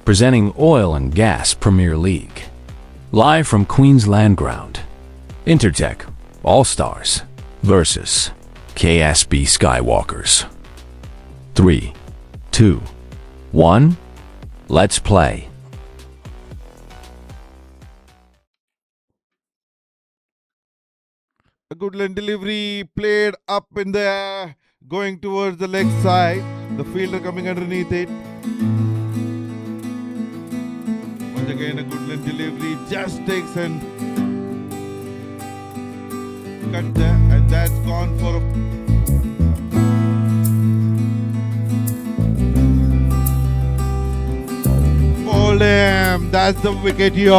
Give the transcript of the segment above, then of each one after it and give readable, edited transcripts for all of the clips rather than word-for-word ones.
presenting Oil and Gas Premier League. Live from Queensland Ground, Intertech All-Stars versus KSB Skywalkers. 3, 2, 1, let's play. A good line delivery played up in the air, going towards the leg side. The fielder coming underneath it. Once again, a good line delivery just takes and cut there, and that's gone for a ball. That's the wicket here.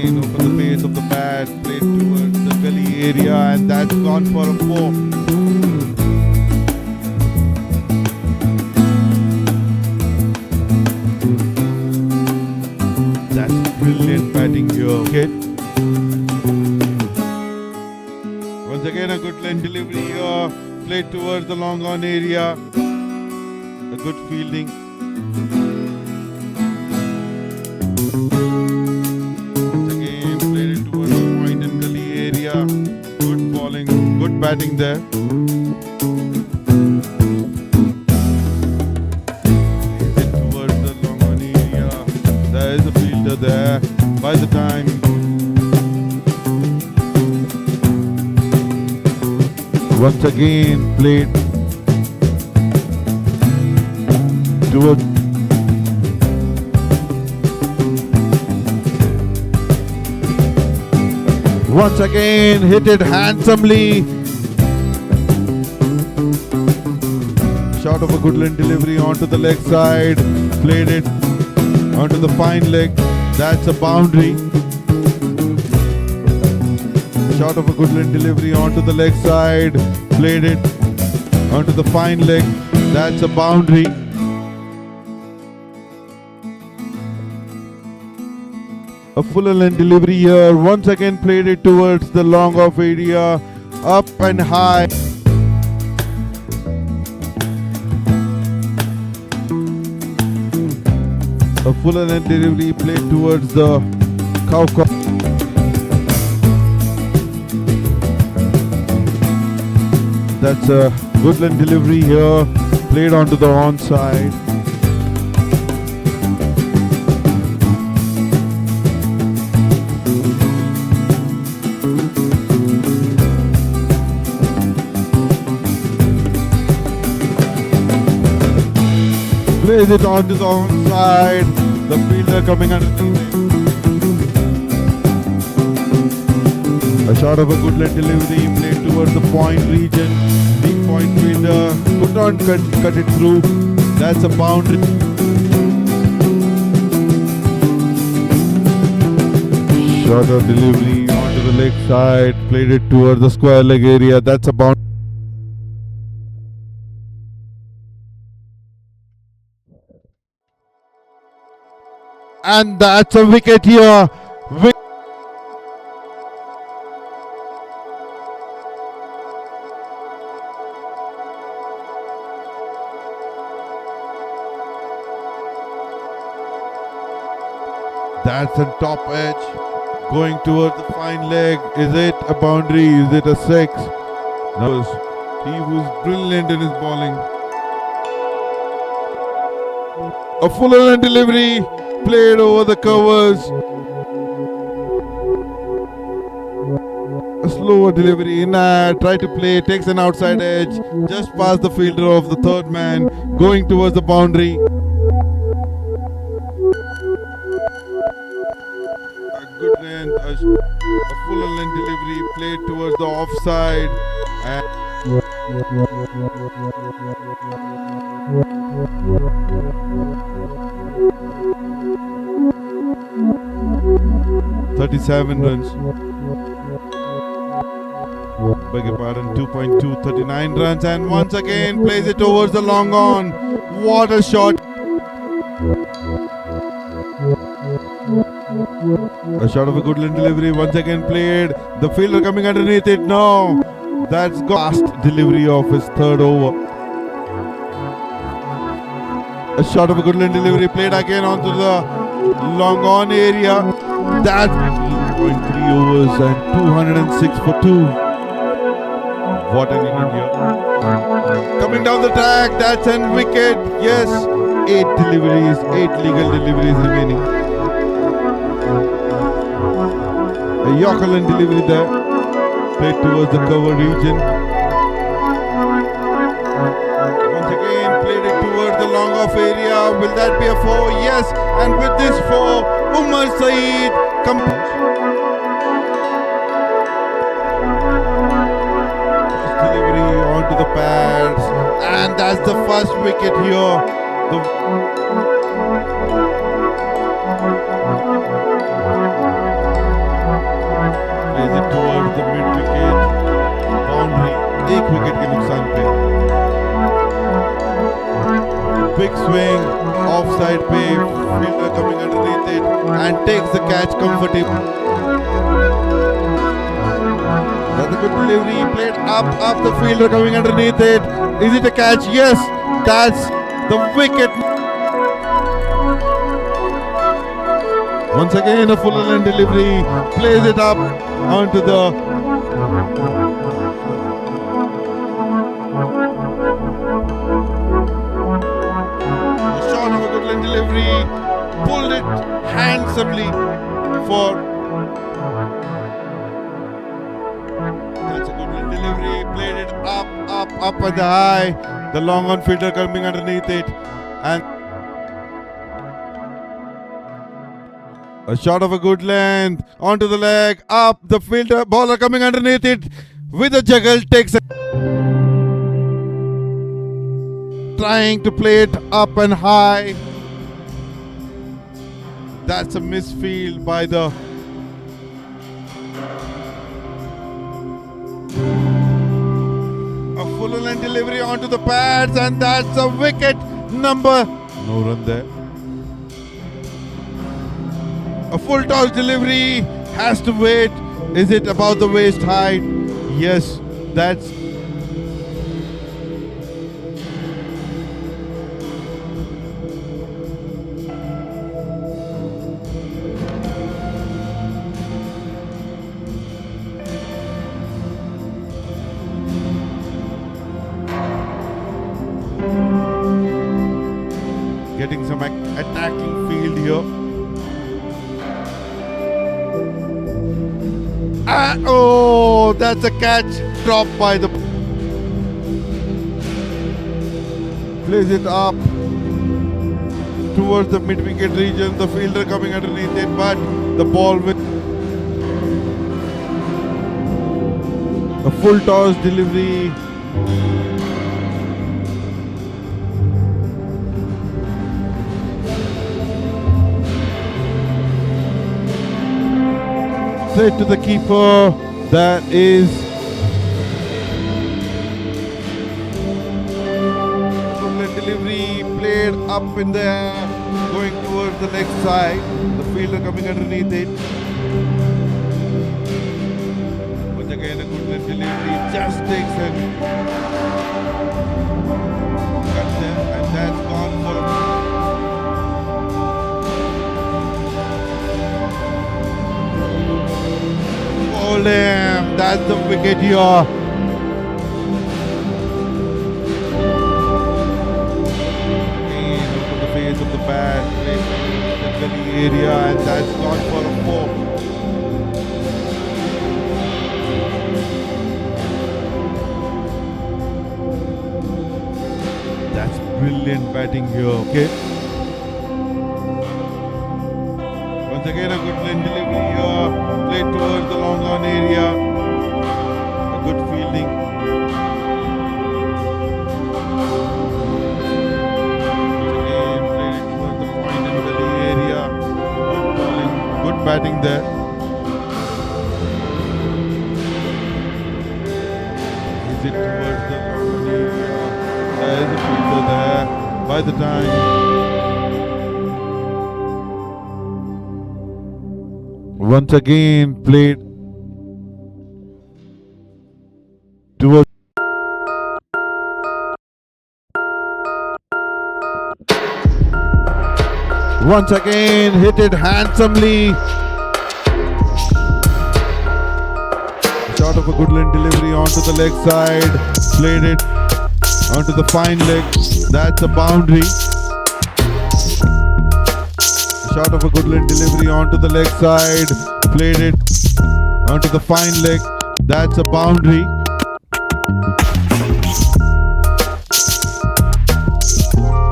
Over the base of the bat, played towards the gully area, and that's gone for a 4. That's brilliant batting here. Okay. Once again, a good line delivery here, played towards the long on area. A good fielding. Good bowling, good batting there. Hit towards the long on area. There is a fielder there. By the time once again played towards once again hit it handsomely. Shot of a good line delivery onto the leg side. Played it onto the fine leg. That's a boundary. Shot of a good line delivery onto the leg side. Played it onto the fine leg. That's a boundary. A full line delivery here. Once again played it towards the long off area. Up and high. A full line delivery played towards the cow. That's a good line delivery here. Played onto the onside. Plays it onto the onside. The fielder coming underneath it. A shot of a good line delivery played towards the point region. Deep point fielder could not cut it through. That's a boundary. Shot of delivery onto the leg side. Played it towards the square leg area. That's a boundary. And that's a wicket here. That's a top edge. Going towards the fine leg. Is it a boundary? Is it a 6? No. He was brilliant in his bowling. A full line delivery. Played over the covers. A slower delivery in. Try to play. Takes an outside edge. Just past the fielder of the third man. Going towards the boundary. A good length. A full length delivery. Played towards the offside. And 37 runs. Beg your pardon, 2.2, 39 runs, and once again plays it towards the long on. What a shot! A shot of a good line delivery, once again played. The fielder coming underneath it. No, That's last delivery of his third over. A shot of a good delivery played again onto the long on area. That's 3 overs and 206 for 2. What an inning here. Coming down the track, that's an wicket. Yes, 8 deliveries, 8 legal deliveries remaining. A Yorker delivery there. Played towards the cover region. Once again, played it towards the long off area. Will that be a 4? Yes. And with this 4, Umar Saeed delivery onto the pads. And that's the first wicket here. Plays it towards the mid wicket boundary. 1 wicket के नुकसान पे. Big swing, offside पे, fielder coming underneath it and takes the catch comfortably. That's a good delivery, played up the fielder coming underneath it. Is it a catch? Yes, that's the wicket. Once again a full length delivery, plays it up onto the shot of a good length delivery, pulled it handsomely for. That's a good length delivery, played it up at the high. The long on fielder coming underneath it and a shot of a good length onto the leg, up the fielder, bowler coming underneath it with a juggle, takes it. Trying to play it up and high. That's a misfield by the a full length delivery onto the pads and that's a wicket number. No run there. A full toss delivery has to wait. Is it about the waist height? Yes, that's getting some attacking field here. Oh, that's a catch dropped by the. Plays it up towards the mid-wicket region. The fielder coming underneath it, but the ball with a full toss delivery. Straight to the keeper. That is delivery played up in the air, going towards the leg side. The fielder coming underneath it. Once again, a good delivery just takes it. Cut them, and that's gone for hold him. That's the wicket here. Look at the face of the bat, the gully area, and that's gone for a 4. That's brilliant batting here. Okay. Once again, a good line delivery here. Played towards the long on area. A good fielding. Again, played it towards the point and gully area. Good bowling, good batting there. Is it towards the long on area? There is a fielder there. By the time. Once again played towards. Once again, hit it handsomely. Shot of a good length delivery onto the leg side. Played it onto the fine leg. That's a boundary. Shot of a good length delivery onto the leg side. Played it onto the fine leg. That's a boundary.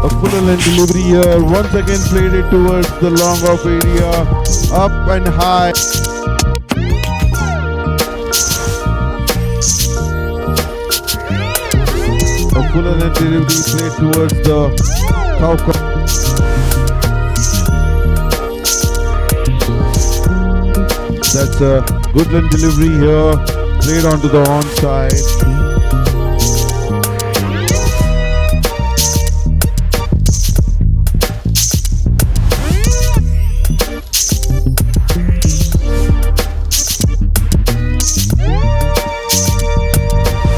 A fuller length delivery here. Once again played it towards the long off area. Up and high. A fuller length delivery played towards the cow. That's a good length delivery here. Played onto the onside.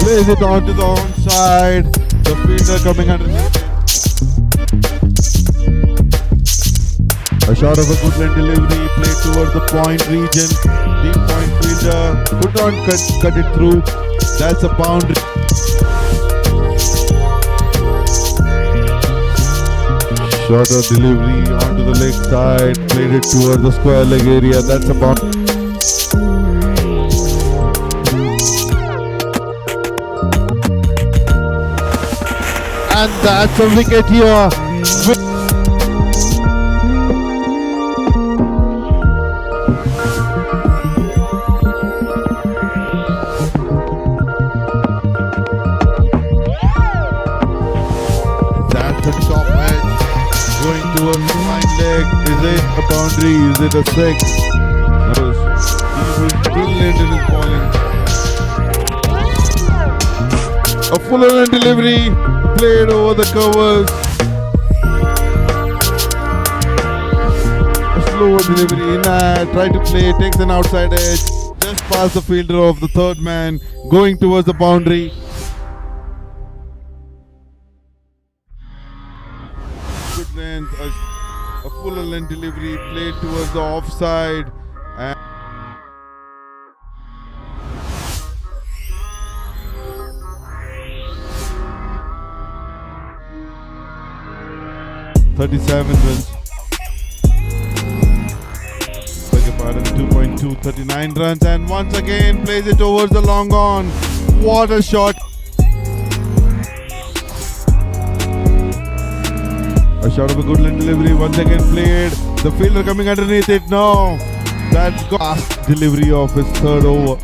Plays it onto the onside. The fielder coming underneath. A shot of a good length delivery played towards the point region. Deep point fielder could not cut it through. That's a boundary. Shorter delivery onto the leg side. Played it towards the square leg area. That's a boundary. And that's a wicket here. That's a top edge going towards the fine leg. Is it a boundary? Is it a six? He was brilliant in his bowling. A fuller end delivery played over the covers. A slower delivery in, try to play, takes an outside edge, just past the fielder of the third man, going towards the boundary. Good length, a fuller length delivery played towards the offside. And 37 runs. Beg your pardon, 2.2, 39 runs, and once again plays it towards the long on. What a shot! A shot of a good length delivery, once again played. The fielder coming underneath it. No, that's fast delivery of his third over.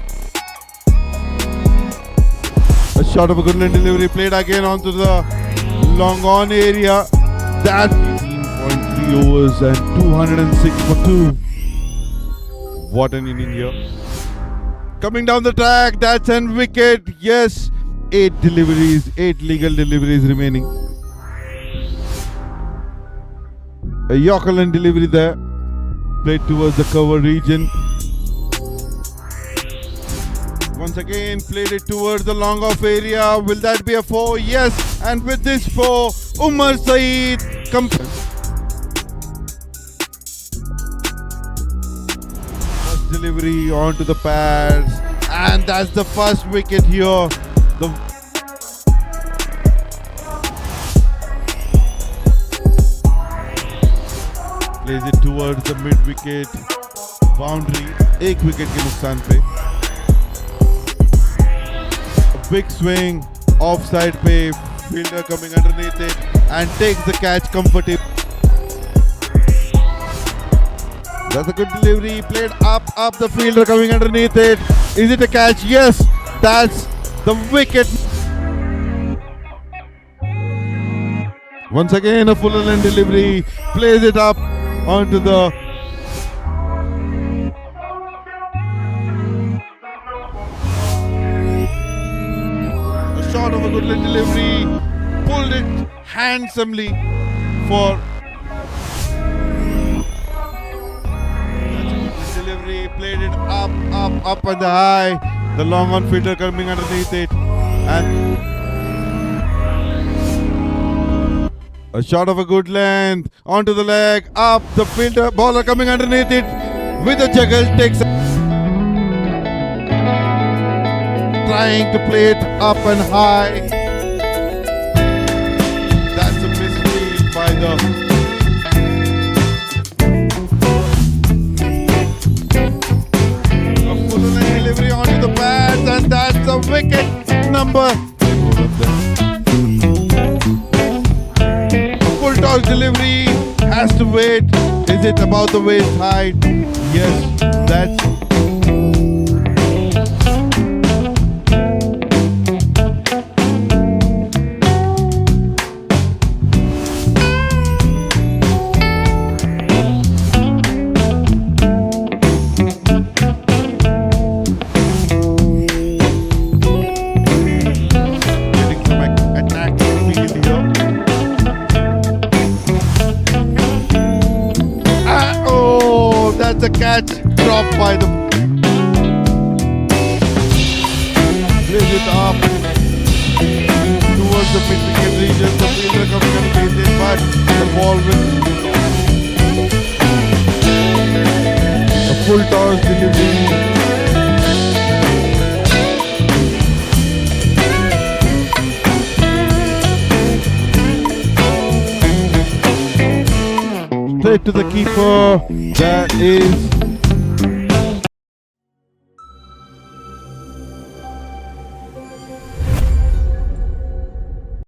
A shot of a good length delivery played again onto the long on area. That's 18.3 overs and 206 for 2. What an inning here. Coming down the track, that's an wicket. Yes, 8 deliveries, 8 legal deliveries remaining. A Yorker length delivery there. Played towards the cover region. Once again, played it towards the long off area. Will that be a 4? Yes. And with this 4, Umar Saeed first delivery onto the pads. And that's the first wicket here. Plays it towards the mid wicket. Boundary. 1 wicket के नुकसान पे. Big swing, offside पे, fielder coming underneath it and takes the catch comfortably. That's a good delivery, played up the fielder coming underneath it. Is it a catch? Yes, that's the wicket. Once again a fuller length delivery, plays it up onto the shot of a good length delivery, pulled it handsomely for delivery, played it up and the high. The long on fielder coming underneath it. And a shot of a good length onto the leg, up the fielder, bowler coming underneath it with a juggle, takes trying to play it up and high. That's a misfield by the a full length delivery onto the pads, and that's a wicket number. Full toss delivery has to wait. Is it about the waist height? Yes, that's getting some attack field here. Oh, that's a catch dropped by the. Plays it up towards the mid-wicket region. The fielder coming and plays it, but the ball will. A full toss delivery. Straight to the keeper. That is